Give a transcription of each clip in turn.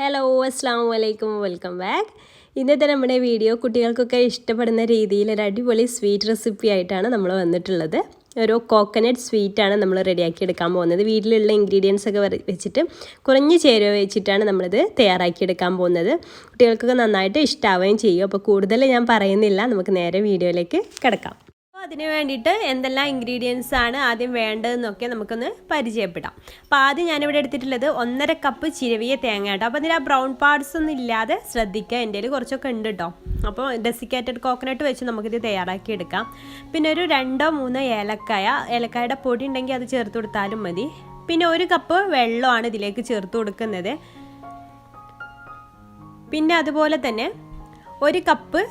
Hello അസ്സലാമു അലൈക്കും welcome back. ഇന്നത്തെ നമ്മുടെ വീഡിയോ കുട്ടികൾക്കൊക്കെ ഇഷ്ടപ്പെടുന്ന രീതിയിൽ ഒരു അടിപൊളി സ്വീറ്റ് റെസിപ്പി ആയിട്ടാണ് നമ്മൾ വന്നിട്ടുള്ളത്. ഒരു കോക്കനട്ട് സ്വീറ്റാണ് നമ്മൾ റെഡിയാക്കി എടുക്കാൻ പോകുന്നത്. വീട്ടിലുള്ള ഇൻഗ്രീഡിയൻസ് ഒക്കെ വെച്ചിട്ട് കുറഞ്ഞ ചേരുവ വെച്ചിട്ടാണ് നമ്മളിത് തയ്യാറാക്കി എടുക്കാൻ പോകുന്നത്. കുട്ടികൾക്കൊക്കെ നന്നായിട്ട് ഇഷ്ടമാവുകയും ചെയ്യും. അപ്പോൾ കൂടുതൽ ഞാൻ പറയുന്നില്ല, നമുക്ക് നേരെ വീഡിയോയിലേക്ക് കിടക്കാം. അപ്പോൾ അതിന് വേണ്ടിയിട്ട് എന്തെല്ലാം ഇൻഗ്രീഡിയൻസ് ആണ് ആദ്യം വേണ്ടതെന്നൊക്കെ നമുക്കൊന്ന് പരിചയപ്പെടാം. അപ്പോൾ ആദ്യം ഞാനിവിടെ എടുത്തിട്ടുള്ളത് 1.5 കപ്പ് ചിരവിയ തേങ്ങ കേട്ടോ. അപ്പോൾ അതിൽ ആ ബ്രൗൺ പാർട്സ് ഒന്നും ഇല്ലാതെ ശ്രദ്ധിക്കുക. എൻ്റെ കയ്യിൽ കുറച്ചൊക്കെ ഉണ്ട് കേട്ടോ. അപ്പോൾ ഡെസിക്കേറ്റഡ് കോക്കനട്ട് വെച്ച് നമുക്കിത് തയ്യാറാക്കി എടുക്കാം. പിന്നെ ഒരു 2-3 ഏലക്കായുടെ പൊടി ഉണ്ടെങ്കിൽ അത് ചേർത്ത് കൊടുത്താലും മതി. പിന്നെ 1 കപ്പ് വെള്ളമാണ് ഇതിലേക്ക് ചേർത്ത് കൊടുക്കുന്നത്. പിന്നെ അതുപോലെ തന്നെ 1 കപ്പ്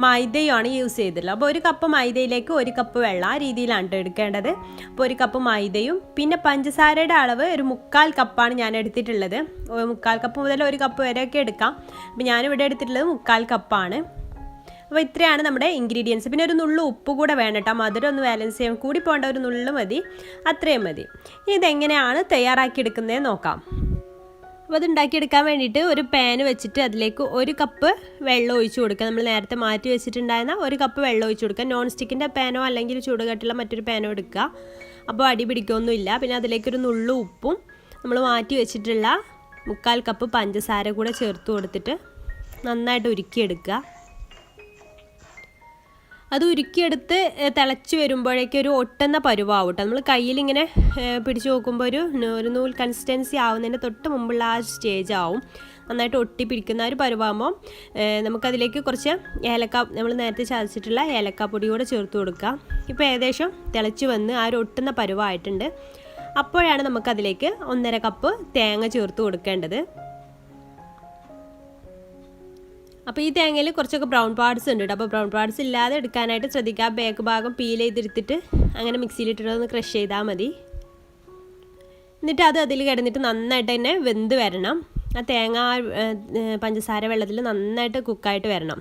മൈദയാണ് യൂസ് ചെയ്തിട്ടുള്ളത്. അപ്പോൾ 1 കപ്പ് മൈദയിലേക്ക് 1 കപ്പ് വെള്ളം, ആ രീതിയിലാണ് എടുക്കേണ്ടത്. അപ്പോൾ 1 കപ്പ് മൈദയും പിന്നെ പഞ്ചസാരയുടെ അളവ് ഒരു 3/4 കപ്പാണ് ഞാൻ എടുത്തിട്ടുള്ളത്. 3/4 കപ്പ് മുതൽ 1 കപ്പ് വരെയൊക്കെ എടുക്കാം. അപ്പോൾ ഞാനിവിടെ എടുത്തിട്ടുള്ളത് 3/4 കപ്പാണ്. അപ്പോൾ ഇത്രയാണ് നമ്മുടെ ഇൻഗ്രീഡിയൻസ്. പിന്നെ ഒരു നുള്ളു ഉപ്പ് കൂടെ വേണം കേട്ടോ. മധുരം ഒന്ന് ബാലൻസ് ചെയ്യാൻ കൂടി പോകേണ്ട, ഒരു നുള്ളു മതി, അത്രയും മതി. ഇതെങ്ങനെയാണ് തയ്യാറാക്കിയെടുക്കുന്നത് നോക്കാം. അപ്പോൾ അത് ഉണ്ടാക്കിയെടുക്കാൻ വേണ്ടിയിട്ട് ഒരു പാൻ വെച്ചിട്ട് അതിലേക്ക് 1 കപ്പ് വെള്ളം ഒഴിച്ച് കൊടുക്കുക. നമ്മൾ നേരത്തെ മാറ്റി വെച്ചിട്ടുണ്ടായിരുന്ന 1 കപ്പ് വെള്ളം ഒഴിച്ച് കൊടുക്കുക. നോൺ സ്റ്റിക്കിൻ്റെ പാനോ അല്ലെങ്കിൽ ചൂടുകട്ടുള്ള മറ്റൊരു പാനോ എടുക്കുക. അപ്പോൾ അടി പിടിക്കൊന്നുമില്ല. പിന്നെ അതിലേക്കൊരു നുള്ളു ഉപ്പും നമ്മൾ മാറ്റി വെച്ചിട്ടുള്ള 3/4 കപ്പ് പഞ്ചസാര കൂടെ ചേർത്ത് കൊടുത്തിട്ട് നന്നായിട്ട് ഉരുക്കിയെടുക്കുക. അത് ഉരുക്കിയെടുത്ത് തിളച്ച് വരുമ്പോഴേക്കും ഒരു ഒട്ടുന്ന പരുവാവും കേട്ടോ. നമ്മൾ കയ്യിലിങ്ങനെ പിടിച്ച് നോക്കുമ്പോൾ ഒരു നൂൽ കൺസിസ്റ്റൻസി ആവുന്നതിൻ്റെ തൊട്ട് മുമ്പുള്ള ആ സ്റ്റേജ് ആവും. നന്നായിട്ട് ഒട്ടിപ്പിടിക്കുന്ന ഒരു പരുവാകുമ്പോൾ നമുക്കതിലേക്ക് കുറച്ച് നമ്മൾ നേരത്തെ ചതച്ചിട്ടുള്ള ഏലക്കാപ്പൊടി കൂടെ ചേർത്ത് കൊടുക്കുക. ഇപ്പോൾ ഏകദേശം തിളച്ച് വന്ന് ആ ഒരു ഒട്ടുന്ന പരുവായിട്ടുണ്ട്. അപ്പോഴാണ് നമുക്കതിലേക്ക് 1.5 കപ്പ് തേങ്ങ ചേർത്ത് കൊടുക്കേണ്ടത്. അപ്പോൾ ഈ തേങ്ങയിൽ കുറച്ചൊക്കെ ബ്രൗൺ പാർട്സ് ഉണ്ട് കേട്ടോ. അപ്പോൾ ബ്രൗൺ പാർട്സ് ഇല്ലാതെ എടുക്കാനായിട്ട് ശ്രദ്ധിക്കുക. ബാക്ക് ഭാഗം പീൽ ചെയ്തെടുത്തിട്ട് അങ്ങനെ മിക്സിയിലിട്ടിട്ടൊന്ന് ക്രഷ് ചെയ്താൽ മതി. എന്നിട്ട് അത് അതിൽ കിടന്നിട്ട് നന്നായിട്ട് തന്നെ വെന്ത് വരണം. ആ തേങ്ങ പഞ്ചസാര വെള്ളത്തിൽ നന്നായിട്ട് കുക്കായിട്ട് വരണം.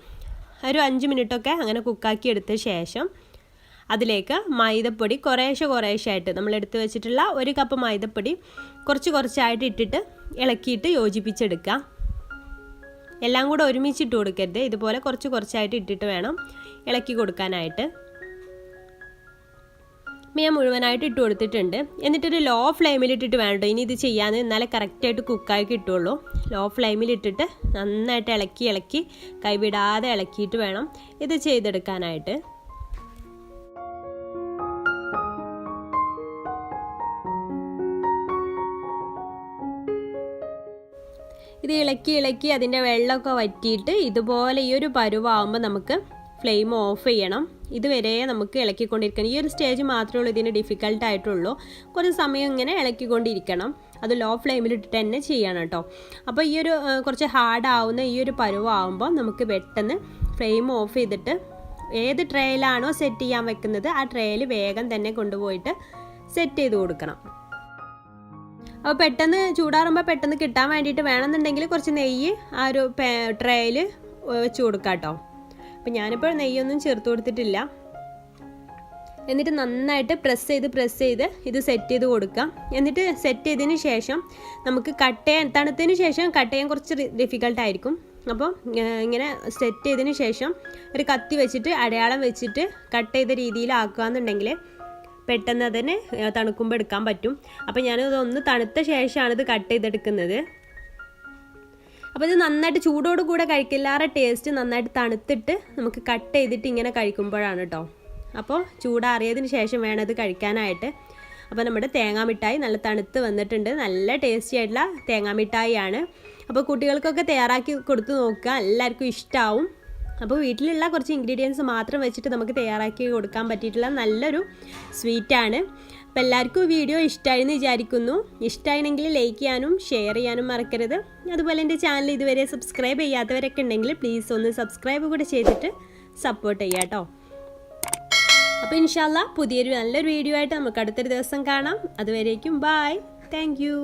ഒരു 5 മിനിറ്റൊക്കെ അങ്ങനെ കുക്കാക്കി എടുത്ത ശേഷം അതിലേക്ക് മൈദപ്പൊടി കുറേശ്ശായിട്ട് നമ്മൾ എടുത്ത് വെച്ചിട്ടുള്ള 1 കപ്പ് മൈദപ്പൊടി കുറച്ചായിട്ട് ഇട്ടിട്ട് ഇളക്കിയിട്ട് യോജിപ്പിച്ചെടുക്കുക. എല്ലാം കൂടെ ഒരുമിച്ചിട്ട് കൊടുക്കരുത്. ഇതുപോലെ കുറച്ചായിട്ട് ഇട്ടിട്ട് വേണം ഇളക്കി കൊടുക്കാനായിട്ട്. ഞാൻ മുഴുവനായിട്ട് ഇട്ട് കൊടുത്തിട്ടുണ്ട്. എന്നിട്ടൊരു ലോ ഫ്ലെയിമിലിട്ടിട്ട് വേണം കേട്ടോ ഇനി ഇത് ചെയ്യാൻ, എന്നാലേ കറക്റ്റായിട്ട് കുക്കായി കിട്ടുള്ളൂ. ലോ ഫ്ലെയിമിലിട്ടിട്ട് നന്നായിട്ട് ഇളക്കി കൈവിടാതെ ഇളക്കിയിട്ട് വേണം ഇത് ചെയ്തെടുക്കാനായിട്ട്. ഇത് ഇളക്കി അതിൻ്റെ വെള്ളമൊക്കെ വറ്റിയിട്ട് ഇതുപോലെ ഈ ഒരു പരുവാകുമ്പോൾ നമുക്ക് ഫ്ലെയിം ഓഫ് ചെയ്യണം. ഇതുവരെ നമുക്ക് ഇളക്കിക്കൊണ്ടിരിക്കണം. ഈ ഒരു സ്റ്റേജ് മാത്രമേ ഉള്ളൂ ഇതിന് ഡിഫിക്കൽട്ടായിട്ടുള്ളൂ. കുറച്ച് സമയം ഇങ്ങനെ ഇളക്കിക്കൊണ്ടിരിക്കണം. അത് ലോ ഫ്ലെയിമിലിട്ടിട്ട് തന്നെ ചെയ്യണം കേട്ടോ. അപ്പോൾ ഈ ഒരു കുറച്ച് ഹാർഡാവുന്ന ഈ ഒരു പരുവാകുമ്പോൾ നമുക്ക് പെട്ടെന്ന് ഫ്ലെയിം ഓഫ് ചെയ്തിട്ട് ഏത് ട്രേയിലാണോ സെറ്റ് ചെയ്യാൻ വെക്കുന്നത് ആ ട്രേയിൽ വേഗം തന്നെ കൊണ്ടുപോയിട്ട് സെറ്റ് ചെയ്ത് കൊടുക്കണം. അപ്പോൾ പെട്ടെന്ന് ചൂടാറുമ്പോൾ പെട്ടെന്ന് കിട്ടാൻ വേണ്ടിയിട്ട് വേണമെന്നുണ്ടെങ്കിൽ കുറച്ച് നെയ്യ് ആ ഒരു ട്രേയിൽ വെച്ച് കൊടുക്കാം കേട്ടോ. അപ്പോൾ ഞാനിപ്പോൾ നെയ്യൊന്നും ചേർത്ത് കൊടുത്തിട്ടില്ല. എന്നിട്ട് നന്നായിട്ട് പ്രസ് ചെയ്ത് ഇത് സെറ്റ് ചെയ്ത് കൊടുക്കാം. എന്നിട്ട് സെറ്റ് ചെയ്തതിന് ശേഷം നമുക്ക് തണുത്തതിന് ശേഷം കട്ട് ചെയ്യാൻ കുറച്ച് ഡിഫിക്കൽട്ടായിരിക്കും. അപ്പോൾ ഇങ്ങനെ സെറ്റ് ചെയ്തതിന് ശേഷം ഒരു കത്തി വെച്ചിട്ട് അടയാളം വെച്ചിട്ട് കട്ട് ചെയ്ത രീതിയിലാക്കുകയെന്നുണ്ടെങ്കിൽ പെട്ടെന്ന് അതിന് തണുക്കുമ്പോൾ എടുക്കാൻ പറ്റും. അപ്പോൾ ഞാനിതൊന്ന് തണുത്ത ശേഷമാണ് ഇത് കട്ട് ചെയ്തെടുക്കുന്നത്. അപ്പോൾ ഇത് നന്നായിട്ട് ചൂടോട് കൂടെ കഴിക്കില്ലാറെ ടേസ്റ്റ് നന്നായിട്ട് തണുത്തിട്ട് നമുക്ക് കട്ട് ചെയ്തിട്ട് ഇങ്ങനെ കഴിക്കുമ്പോഴാണ് കേട്ടോ. അപ്പോൾ ചൂടാറിയതിന് ശേഷം വേണം ഇത് കഴിക്കാനായിട്ട്. അപ്പോൾ നമ്മുടെ തേങ്ങാമിഠായി നല്ല തണുത്ത് വന്നിട്ടുണ്ട്. നല്ല ടേസ്റ്റി ആയിട്ടുള്ള തേങ്ങാമിഠായിയാണ്. അപ്പോൾ കുട്ടികൾക്കൊക്കെ തയ്യാറാക്കി കൊടുത്ത് നോക്കുക, എല്ലാവർക്കും ഇഷ്ടമാവും. അപ്പോൾ വീട്ടിലുള്ള കുറച്ച് ഇൻഗ്രീഡിയൻസ് മാത്രം വെച്ചിട്ട് നമുക്ക് തയ്യാറാക്കി കൊടുക്കാൻ പറ്റിയിട്ടുള്ള നല്ലൊരു സ്വീറ്റാണ്. അപ്പോൾ എല്ലാവർക്കും വീഡിയോ ഇഷ്ടമായെന്ന് വിചാരിക്കുന്നു. ഇഷ്ടമായെങ്കിൽ ലൈക്ക് ചെയ്യാനും ഷെയർ ചെയ്യാനും മറക്കരുത്. അതുപോലെ എൻ്റെ ചാനൽ ഇതുവരെ സബ്സ്ക്രൈബ് ചെയ്യാത്തവരൊക്കെ ഉണ്ടെങ്കിൽ പ്ലീസ് ഒന്ന് സബ്സ്ക്രൈബ് കൂടെ ചെയ്തിട്ട് സപ്പോർട്ട് ചെയ്യാം കേട്ടോ. അപ്പോൾ ഇൻഷാല്ലാ പുതിയൊരു നല്ലൊരു വീഡിയോ ആയിട്ട് നമുക്ക് അടുത്തൊരു ദിവസം കാണാം. അതുവരേക്കും ബൈ. Thank you.